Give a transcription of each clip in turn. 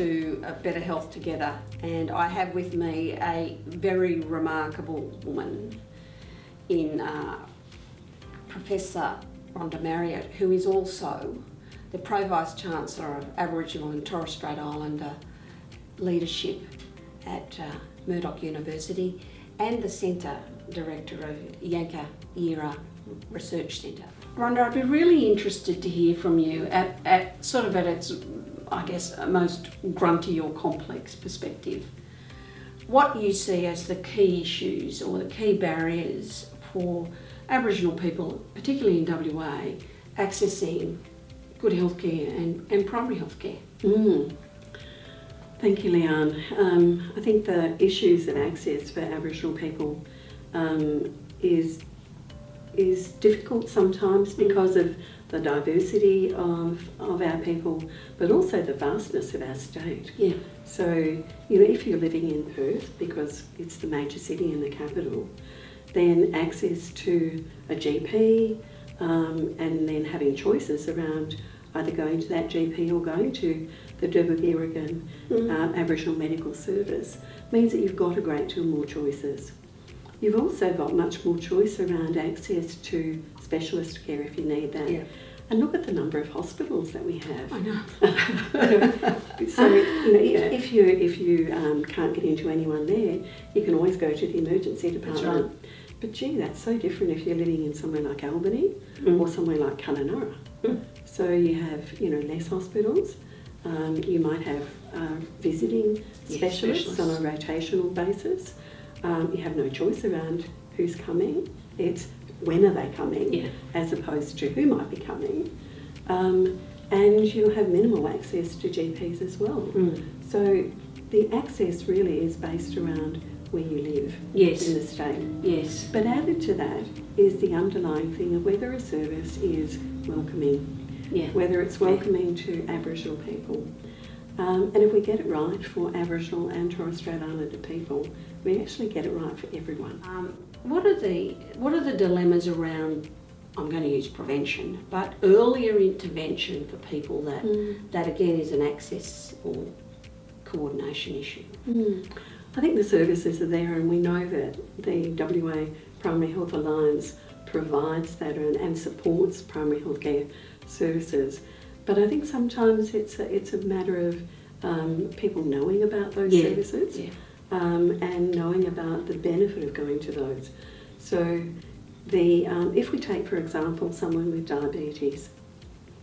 to Better Health Together, and I have with me a very remarkable woman in Professor Rhonda Marriott, who is also the Pro Vice Chancellor of Aboriginal and Torres Strait Islander Leadership at Murdoch University and the Centre Director of Yanka-Yirra Research Centre. Rhonda, I'd be really interested to hear from you at its, I guess, most grunty or complex perspective, what you see as the key issues or the key barriers for Aboriginal people, particularly in WA, accessing good healthcare and primary healthcare. Thank you, Leanne. I think the issues of access for Aboriginal people is difficult sometimes because of the diversity of our people, but also the vastness of our state. Yeah. So, if you're living in Perth, because it's the major city and the capital, then access to a GP and then having choices around either going to that GP or going to the Derbarra Aboriginal Medical Service means that you've got a great deal more choices. You've also got much more choice around access to specialist care if you need that. Yeah. And look at the number of hospitals that we have. I know. So if you can't get into anyone there, you can always go to the emergency department. That's right. But gee, that's so different if you're living in somewhere like Albany or somewhere like Kununurra. So you have less hospitals. You might have visiting specialists on a rotational basis. You have no choice around who's coming. It's when are they coming, as opposed to who might be coming. And you'll have minimal access to GPs as well. So the access really is based around where you live in the state. Yes. But added to that is the underlying thing of whether a service is welcoming, whether it's welcoming to Aboriginal people. And if we get it right for Aboriginal and Torres Strait Islander people, we actually get it right for everyone. What are the dilemmas around, I'm going to use prevention, but earlier intervention for people that again is an access or coordination issue? I think the services are there, and we know that the WA Primary Health Alliance provides that and supports primary healthcare services. But I think sometimes it's a matter of people knowing about those services and knowing about the benefit of going to those. So if we take, for example, someone with diabetes,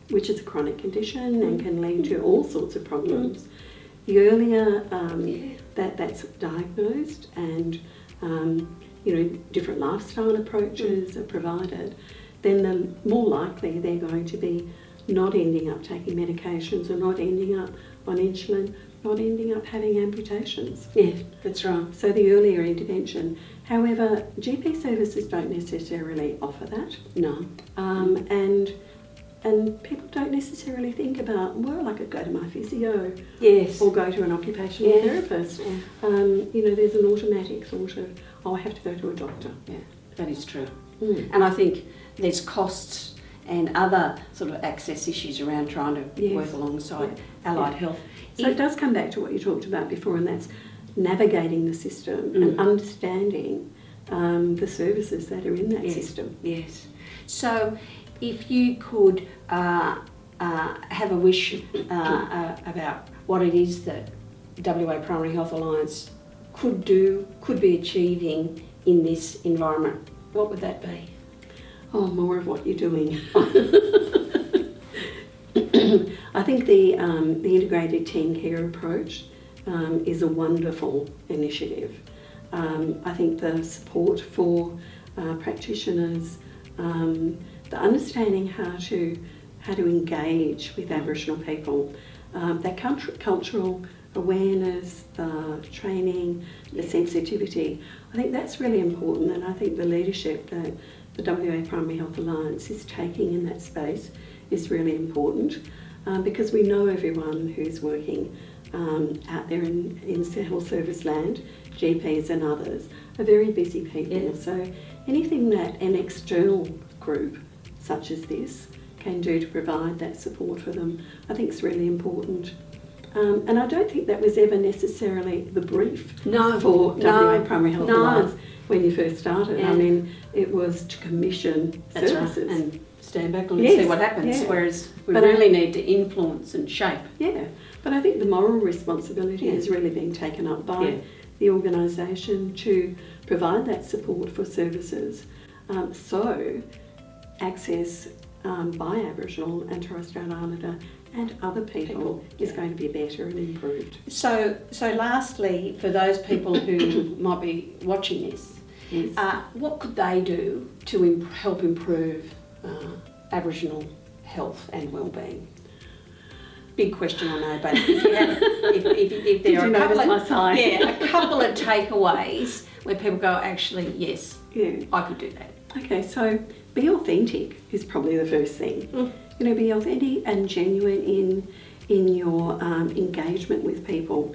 which is a chronic condition and can lead to all sorts of problems, the earlier that's diagnosed and different lifestyle approaches are provided, then the more likely they're going to be not ending up taking medications or not ending up on insulin, not ending up having amputations. Yeah, that's right. So the earlier intervention. However, GP services don't necessarily offer that. No. And people don't necessarily think about, well, I could go to my physio or go to an occupational therapist. There's an automatic sort of, I have to go to a doctor. Yeah, that is true. And I think there's costs and other sort of access issues around trying to work alongside allied health. So it does come back to what you talked about before, and that's navigating the system and understanding the services that are in that system. Yes. So if you could have a wish about what it is that WA Primary Health Alliance could be achieving in this environment, what would that be? Oh, more of what you're doing. I think the integrated team care approach is a wonderful initiative. I think the support for practitioners, the understanding how to engage with Aboriginal people, that cultural awareness, the training, the sensitivity, I think that's really important, and I think the leadership that the WA Primary Health Alliance is taking in that space is really important, because we know everyone who's working out there in health service land, GPs and others, are very busy people. So anything that an external group such as this can do to provide that support for them, I think is really important. And I don't think that was ever necessarily the brief No, for WA Primary Health no. Alliance when you first started. Yeah. I mean, it was to commission That's services. right. And stand back and Yes, see what happens. yeah. Whereas we But really need to influence and shape. Yeah, but I think the moral responsibility Yeah. has really been taken up by Yeah. the organisation to provide that support for services. So access by Aboriginal and Torres Strait Islander and other people is yeah. going to be better and improved. So lastly, for those people who might be watching this, Yes. what could they do to help improve Aboriginal health and wellbeing? Big question, I know, but if, you have, if there Did are you a couple notice my of, sigh? yeah, a couple of takeaways where people go, actually, yes, Yeah. I could do that. Okay, so be authentic is probably the first thing. You know, be authentic and genuine in your engagement with people.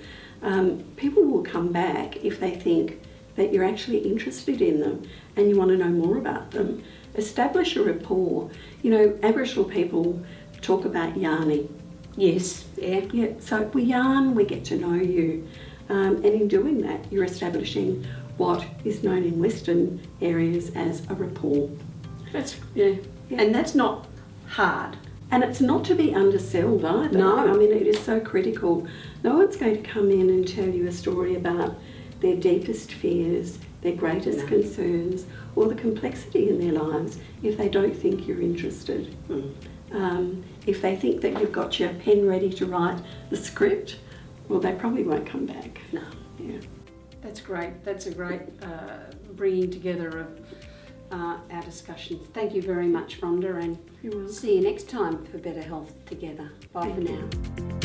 People will come back if they think that you're actually interested in them and you want to know more about them. Establish a rapport. You know, Aboriginal people talk about yarning. Yes, yeah. Yeah, so we yarn, we get to know you. And in doing that, you're establishing what is known in Western areas as a rapport. That's yeah. And that's not hard. And it's not to be undersold either. No. I mean, it is so critical. No one's going to come in and tell you a story about their deepest fears, their greatest concerns, or the complexity in their lives if they don't think you're interested. If they think that you've got your pen ready to write the script, well, they probably won't come back. No. Yeah. That's great. That's a great bringing together of our discussions. Thank you very much, Rhonda, and You're welcome. see you next time for Better Health Together. Bye for now.